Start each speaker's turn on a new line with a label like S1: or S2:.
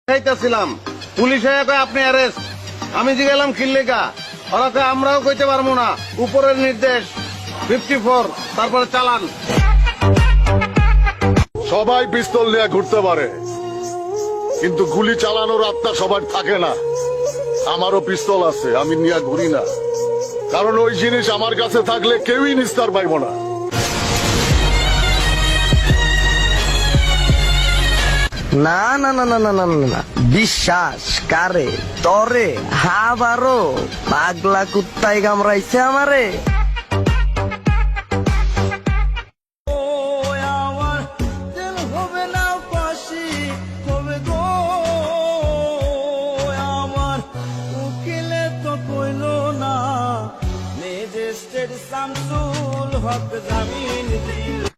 S1: খাইতেছিলাম police আপনি arrest. আমি জিগেলাম খিল্লিকা, ওরা কয় আমরাও কইতে পারবো না, উপরের নির্দেশ 54, তারপরে চালান।
S2: সবাই পিস্তল নিয়ে ঘুরতে পারে, কিন্তু গুলি চালানোর আত্মা সবার থাকে না। আমারও পিস্তল আছে, আমি নিয়ে ঘুরি না, কারণ ওই জিনিস আমার কাছে থাকলে কেউই নিস্তার পাইব না।
S3: না না না না না না না না, বিশ্বাস কারে তরে হাবারো পাগলা কুত্তায় কামড়াইছে আমারে।
S4: শামসুল হক জামিন দিল।